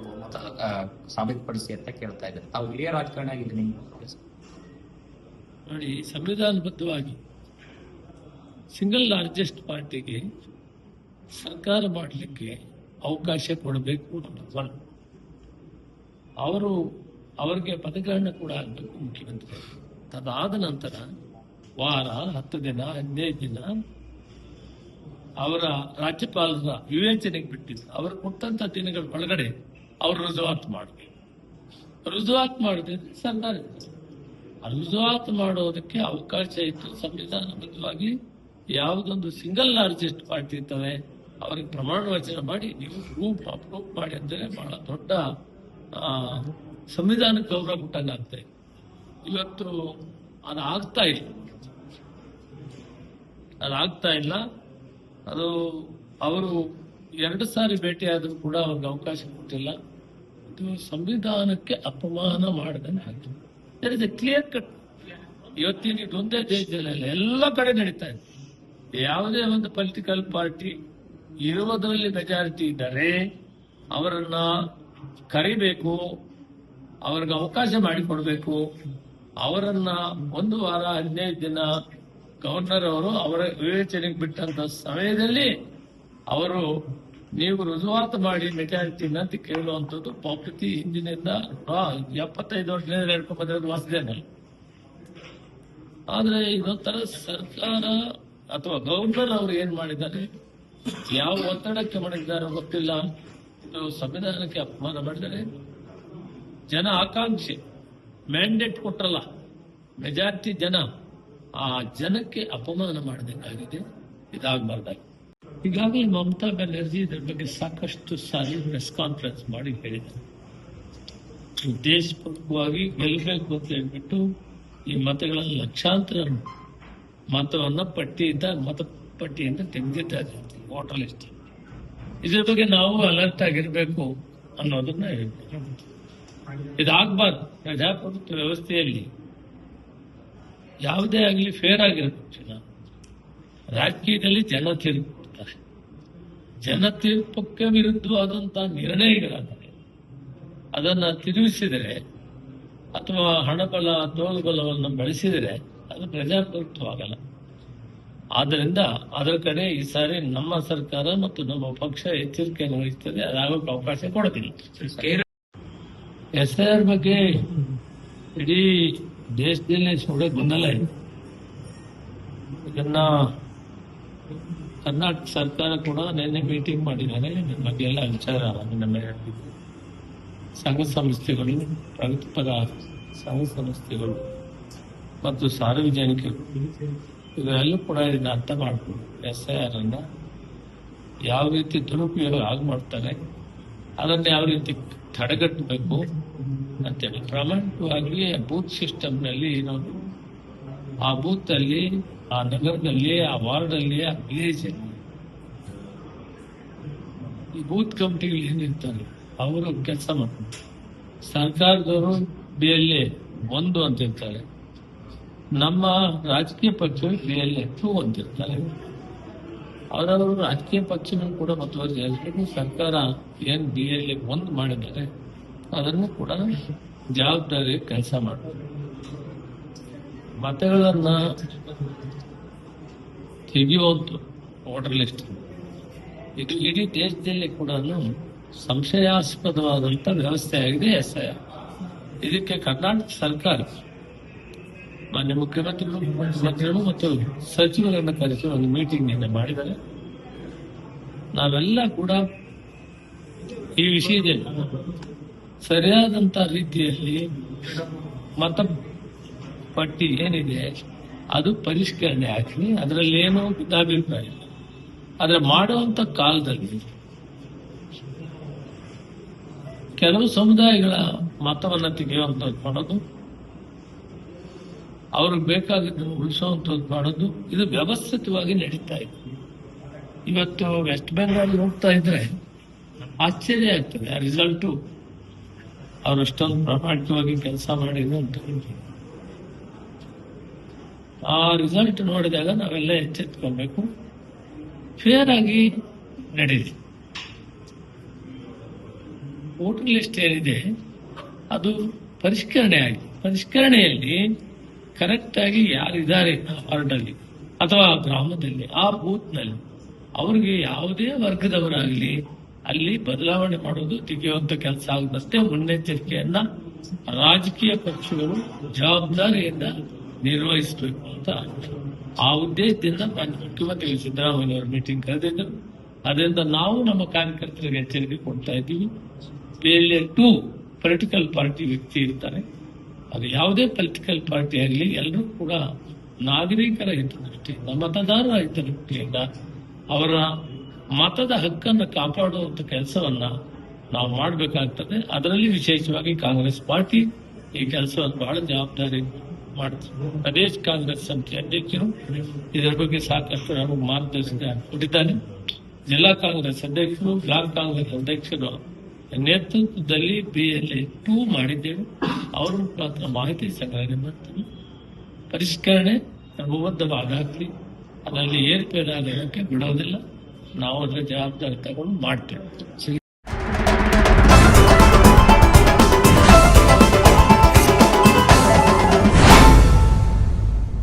ಬಹುಮತ ಸಾಬೀತುಪಡಿಸಿ ಅಂತ ಕೇಳ್ತಾ ಇದ್ದಾರೆ. ತಾವು ಹಿರಿಯ ರಾಜಕಾರಣ ಆಗಿದ್ದೀನಿ ನೋಡಿ, ಸಂವಿಧಾನಬದ್ಧವಾಗಿ ಸಿಂಗಲ್ ಲಾರ್ಜೆಸ್ಟ್ ಪಾರ್ಟಿಗೆ ಸರ್ಕಾರ ಮಾಡಲಿಕ್ಕೆ ಅವಕಾಶ ಕೊಡಬೇಕು. ಅವರಿಗೆ ಪದಗ್ರಹಣ ಕೂಡ ಆಗಬೇಕು ಮುಖ್ಯಮಂತ್ರಿ. ಅದಾದ ನಂತರ ವಾರ 10 ದಿನ 15 ದಿನ ಅವರ ರಾಜ್ಯಪಾಲರ ವಿವೇಚನೆಗೆ ಬಿಟ್ಟಿದ್ದು. ಅವರು ಕೊಟ್ಟಂತ ದಿನಗಳ ಒಳಗಡೆ ಅವರು ರುಜುವಾತು ಮಾಡಬೇಕು. ರುಜುವಾತು ಮಾಡಿದ್ರೆ ಸರ್ಕಾರ ರುಜುವಾತು ಮಾಡೋದಕ್ಕೆ ಅವಕಾಶ ಇತ್ತು. ಸಂವಿಧಾನಬದ್ಧವಾಗಿ ಯಾವುದೊಂದು ಸಿಂಗಲ್ ಲಾರ್ಜೆಸ್ಟ್ ಪಾರ್ಟಿ ಇರ್ತವೆ ಅವರಿಗೆ ಪ್ರಮಾಣ ವಚನ ಮಾಡಿ ನೀವು ಅಪ್ರೂವ್ ಮಾಡಿ ಅಂದರೆ ಬಹಳ ದೊಡ್ಡ ಸಂವಿಧಾನ ಗೌರವ ಕೊಟ್ಟಂಗಾಗ್ತದೆ. ಇವತ್ತು ಅದಾಗ್ತಾ ಇಲ್ಲ. ಅದು ಅವರು 2 ಸಾರಿ ಭೇಟಿಯಾದರೂ ಕೂಡ ಅವ್ರಿಗೆ ಅವಕಾಶ ಕೊಟ್ಟಿಲ್ಲ. ಇದು ಸಂವಿಧಾನಕ್ಕೆ ಅಪಮಾನ ಮಾಡಿದಂಗೆ ಆಗ್ತದೆ. There is a clear cut. ಇವತ್ತಿನ ಇದೊಂದೇ ದೇಶದಲ್ಲಿ ಎಲ್ಲ ಕಡೆ ನಡೀತಾ ಇದೆ. ಯಾವುದೇ ಒಂದು ಪೊಲಿಟಿಕಲ್ ಪಾರ್ಟಿ ಇರುವುದರಲ್ಲಿ ಮೆಜಾರಿಟಿ ಇದ್ದರೆ ಅವರನ್ನ ಕರಿಬೇಕು, ಅವ್ರಿಗೆ ಅವಕಾಶ ಮಾಡಿಕೊಡ್ಬೇಕು. ಅವರನ್ನ 1 ವಾರ 15 ದಿನ ಗವರ್ನರ್ ಅವರು ಅವರ ವಿವೇಚನೆಗೆ ಬಿಟ್ಟಂತ ಸಮಯದಲ್ಲಿ ಅವರು ನೀವು ರುಜುವಾತು ಮಾಡಿ ಮೆಜಾರಿಟಿನ ಅಂತ ಕೇಳುವಂಥದ್ದು ಪದ್ಧತಿ ಹಿಂದಿನಿಂದ 75 ವರ್ಷದಿಂದ ನಡ್ಕೊಂಡು ಬಂದಿರೋದು ವಾಸುದೇವನಲ್ಲ. ಆದ್ರೆ ಇದೊಂಥರ ಸರ್ಕಾರ ಅಥವಾ ಗವರ್ನರ್ ಅವರು ಏನ್ ಮಾಡಿದ್ದಾರೆ, ಯಾವ ಒತ್ತಡಕ್ಕೆ ಮಾಡಿದ್ದಾರೆ ಗೊತ್ತಿಲ್ಲ. ಇದು ಸಂವಿಧಾನಕ್ಕೆ ಅಪಮಾನ ಮಾಡಿದರೆ ಜನ ಆಕಾಂಕ್ಷೆ ಮ್ಯಾಂಡೇಟ್ ಕೊಟ್ಟರಲ್ಲ, ಮೆಜಾರಿಟಿ ಜನ, ಆ ಜನಕ್ಕೆ ಅಪಮಾನ ಮಾಡಬೇಕಾಗಿದೆ. ಇದಾಗಬಾರ್ದಾಗಿ ಈಗಾಗಲೇ ಮಮತಾ ಬ್ಯಾನರ್ಜಿ ಇದರ ಬಗ್ಗೆ ಸಾಕಷ್ಟು ಸಾರಿ ಪ್ರೆಸ್ ಕಾನ್ಫರೆನ್ಸ್ ಮಾಡಿ ಹೇಳಿದ್ದಾರೆ. ಉದ್ದೇಶಪೂರ್ವಕವಾಗಿ ಗೆಲ್ಲಬೇಕು ಅಂತ ಹೇಳ್ಬಿಟ್ಟು ಈ ಮತಗಳ ಲಕ್ಷಾಂತರ ಮತವನ್ನ ಮತಪಟ್ಟಿಯಿಂದ ತೆಗೆದಿದ್ದಾರೆ ವೋಟರ್ ಲಿಸ್ಟ್. ಇದ್ರ ಬಗ್ಗೆ ನಾವು ಅಲರ್ಟ್ ಆಗಿರ್ಬೇಕು ಅನ್ನೋದನ್ನ ಹೇಳ್ತಾರೆ. ಇದಾಗಬಾರ್ದು. ಪ್ರಜಾಪ್ರಭುತ್ವ ವ್ಯವಸ್ಥೆಯಲ್ಲಿ ಯಾವುದೇ ಆಗಲಿ ಫೇರ್ ಆಗಿರಬೇಕು. ರಾಜಕೀಯದಲ್ಲಿ ಜನ ತೀರ್ಪುತ್ತಾರೆ. ಜನ ತೀರ್ಪಕ್ಕೆ ವಿರುದ್ಧವಾದಂತಹ ನಿರ್ಣಯಗಳಾದರೆ ಅದನ್ನ ತಿರುಗಿಸಿದರೆ ಅಥವಾ ಹಣಬಲ ತೋಳ್ಬಲವನ್ನು ಬಳಸಿದರೆ ಅದು ಪ್ರಜಾಪ್ರಭುತ್ವ ಆಗಲ್ಲ. ಆದ್ದರಿಂದ ಅದರ ಕಡೆ ಈ ಸಾರಿ ನಮ್ಮ ಸರ್ಕಾರ ಮತ್ತು ನಮ್ಮ ಪಕ್ಷ ಎಚ್ಚರಿಕೆಯನ್ನು ವಹಿಸುತ್ತದೆ. ಅದಾಗೋಕೆ ಅವಕಾಶ ಕೊಡೋದಿಲ್ಲ. SIR ಬಗ್ಗೆ ಇಡೀ ದೇಶದಲ್ಲಿ ಸುಳ್ಳೆ ಗೊಂದಲ ಇದೆ. ಇದನ್ನ ಕರ್ನಾಟಕ ಸರ್ಕಾರ ಕೂಡ ನಿನ್ನೆ ಮೀಟಿಂಗ್ ಮಾಡಿದ್ದಾರೆ. ನಿಮ್ಮ ಬಗ್ಗೆ ಎಲ್ಲ ವಿಚಾರ ನಮ್ಮ ಸಂಘ ಸಂಸ್ಥೆಗಳು, ಪ್ರಗತಿಪರ ಸಂಘ ಸಂಸ್ಥೆಗಳು ಮತ್ತು ಸಾರ್ವಜನಿಕರು ಇವರೆಲ್ಲೂ ಕೂಡ ಇದನ್ನ ಅರ್ಥ ಮಾಡ್ಕೊಂಡು SIR ಅನ್ನ ಯಾವ ರೀತಿ ದುರುಪಯೋಗ ಮಾಡ್ತಾರೆ ಅದನ್ನ ಯಾವ ರೀತಿ ತಡೆಗಟ್ಟಬೇಕು ಅಂತೇಳಿ ಪ್ರಾಮಾಣಿಕವಾಗಿ ಬೂತ್ ಸಿಸ್ಟಮ್ನಲ್ಲಿ ಇರೋದು, ಆ ಬೂತ್ ಅಲ್ಲಿ, ಆ ನಗರದಲ್ಲಿ, ಆ ವಾರ್ಡ್ ಅಲ್ಲಿ, ಆ ವಿಲೇಜ್ ಅಲ್ಲಿ ಈ ಬೂತ್ ಕಮಿಟಿಗಳು ಏನಿರ್ತಾರೆ ಅವರು ಕೆಲಸ ಮಾಡ್ತಾರೆ. ಸರ್ಕಾರದವರು BLA 1 ಅಂತಿರ್ತಾರೆ, ನಮ್ಮ ರಾಜಕೀಯ ಪಕ್ಷಗಳು BLA 2 ಅಂತಿರ್ತಾರೆ. ಅವರವರು ರಾಜಕೀಯ ಪಕ್ಷಗಳು ಕೂಡ ಮುತುವರ್ಜಿ ಸರ್ಕಾರ ಏನ್ BLA 1 ಮಾಡಿದ್ದಾರೆ ಅದನ್ನು ಕೂಡ ಜವಾಬ್ದಾರಿ ಕೆಲಸ ಮಾಡ್ತಾರೆ. ಮತಗಳನ್ನ ತೆಗೆಯುವಂತ ವೋಟರ್ ಲಿಸ್ಟ್ ಇದು ಇಡೀ ದೇಶದಲ್ಲಿ ಕೂಡ ಸಂಶಯಾಸ್ಪದವಾದಂತ ವ್ಯವಸ್ಥೆ ಆಗಿದೆ SIR. ಇದಕ್ಕೆ ಕರ್ನಾಟಕ ಸರ್ಕಾರ ಮಾನ್ಯ ಮುಖ್ಯಮಂತ್ರಿಗಳು ಮತ್ತು ಸಚಿವರನ್ನ ಕರೆಸಿ ಒಂದು ಮೀಟಿಂಗ್ ನಿನ್ನೆ ಮಾಡಿದ್ದಾರೆ. ನಾವೆಲ್ಲ ಕೂಡ ಈ ವಿಷಯದಲ್ಲಿ ಸರಿಯಾದಂತ ರೀತಿಯಲ್ಲಿ ಮತ ಪಟ್ಟಿ ಏನಿದೆ ಅದು ಪರಿಷ್ಕರಣೆ ಆಗಲಿ, ಅದರಲ್ಲಿ ಏನೋ ಭಿನ್ನಾಭಿಪ್ರಾಯ ಇಲ್ಲ. ಆದ್ರೆ ಮಾಡುವಂತ ಕಾಲದಲ್ಲಿ ಕೆಲವು ಸಮುದಾಯಗಳ ಮತವನ್ನ ತೆಗೆಯುವಂಥದ್ದು ಮಾಡೋದು, ಅವ್ರಿಗೆ ಬೇಕಾಗಿದ್ದನ್ನು ಉಳಿಸುವಂಥದ್ದು ಮಾಡೋದು, ಇದು ವ್ಯವಸ್ಥಿತವಾಗಿ ನಡೀತಾ ಇದೆ. ಇವತ್ತು ವೆಸ್ಟ್ ಬೆಂಗಾಲ್ ಹೋಗ್ತಾ ಇದ್ರೆ ಆಶ್ಚರ್ಯ ಆಗ್ತದೆ. ಆ ರಿಸಲ್ಟು ಅವರಷ್ಟೊಂದು ಪ್ರಾಮಾಣಿಕವಾಗಿ ಕೆಲಸ ಮಾಡಿದ್ರು ಅಂತ. ಆ ರಿಸಲ್ಟ್ ನೋಡಿದಾಗ ನಾವೆಲ್ಲ ಎಚ್ಚೆತ್ಕೊಬೇಕು. ಫೇರ್ ಆಗಿ ನಡೀಲಿ. ವೋಟರ್ ಲಿಸ್ಟ್ ಏನಿದೆ ಅದು ಪರಿಷ್ಕರಣೆ ಆಗಿದೆ. ಪರಿಷ್ಕರಣೆಯಲ್ಲಿ ಕರೆಕ್ಟ್ ಆಗಿ ಯಾರಿದ್ದಾರೆ ವಾರ್ಡಲ್ಲಿ ಅಥವಾ ಗ್ರಾಮದಲ್ಲಿ ಆ ಬೂತ್ನಲ್ಲಿ ಅವ್ರಿಗೆ ಯಾವುದೇ ವರ್ಗದವರಾಗಲಿ ಅಲ್ಲಿ ಬದಲಾವಣೆ ಮಾಡೋದು ತೆಗೆಯುವಂತ ಕೆಲಸ ಆಗದಂತೆ ಮುನ್ನೆಚ್ಚರಿಕೆಯನ್ನ ರಾಜಕೀಯ ಪಕ್ಷಗಳು ಜವಾಬ್ದಾರಿಯಿಂದ ನಿರ್ವಹಿಸಬೇಕು ಅಂತ ಆ ಉದ್ದೇಶದಿಂದ ಮುಖ್ಯಮಂತ್ರಿ ಸಿದ್ದರಾಮಯ್ಯ ಅವರು ಮೀಟಿಂಗ್ ಕರೆದಿದ್ದರು. ಅದರಿಂದ ನಾವು ನಮ್ಮ ಕಾರ್ಯಕರ್ತರಿಗೆ ಎಚ್ಚರಿಕೆ ಕೊಡ್ತಾ ಇದ್ದೀವಿ. ಬೇರೆ 2 ಪೊಲಿಟಿಕಲ್ ಪಾರ್ಟಿ ವ್ಯಕ್ತಿ ಇರ್ತಾರೆ, ಅದು ಯಾವುದೇ ಪೊಲಿಟಿಕಲ್ ಪಾರ್ಟಿ ಆಗಲಿ, ಎಲ್ಲರೂ ಕೂಡ ನಾಗರಿಕರ ಹಿತದೃಷ್ಟಿಯಿಂದ, ಮತದಾರರ ಹಿತದೃಷ್ಟಿಯಿಂದ ಅವರ ಮತದ ಹಕ್ಕನ್ನು ಕಾಪಾಡುವಂತ ಕೆಲಸವನ್ನ ನಾವು ಮಾಡಬೇಕಾಗ್ತದೆ. ಅದರಲ್ಲಿ ವಿಶೇಷವಾಗಿ ಕಾಂಗ್ರೆಸ್ ಪಾರ್ಟಿ ಈ ಕೆಲಸವನ್ನು ಬಹಳ ಜವಾಬ್ದಾರಿ ಮಾಡ್ತಾರೆ. ಪ್ರದೇಶ ಕಾಂಗ್ರೆಸ್ ಸಮಿತಿ ಅಧ್ಯಕ್ಷರು ಇದರ ಬಗ್ಗೆ ಸಾಕಷ್ಟು ನಮಗೆ ಮಾರ್ಗದರ್ಶನ ಕೊಟ್ಟಿದ್ದಾರೆ. ಜಿಲ್ಲಾ ಕಾಂಗ್ರೆಸ್ ಅಧ್ಯಕ್ಷರು, ಬ್ಲಾಕ್ ಕಾಂಗ್ರೆಸ್ ಅಧ್ಯಕ್ಷರು ನೇತೃತ್ವದಲ್ಲಿ BLA 2 ಮಾಡಿದ್ದೇವೆ. ಅವರ ಮುಖಾಂತರ ಮಾಹಿತಿ ಸಂಗ್ರಹಣೆ ಮಾಡ್ತಾರೆ. ಪರಿಷ್ಕರಣೆ ಕ್ರಮಬದ್ಧವಾಗಲಿ, ಅದರಲ್ಲಿ ಏರ್ಪೇರಾಗೋದಕ್ಕೆ ಬಿಡೋದಿಲ್ಲ. ನಾವು ಅದರ ಜವಾಬ್ದಾರಿ ತಗೊಂಡು ಮಾಡ್ತೇವೆ.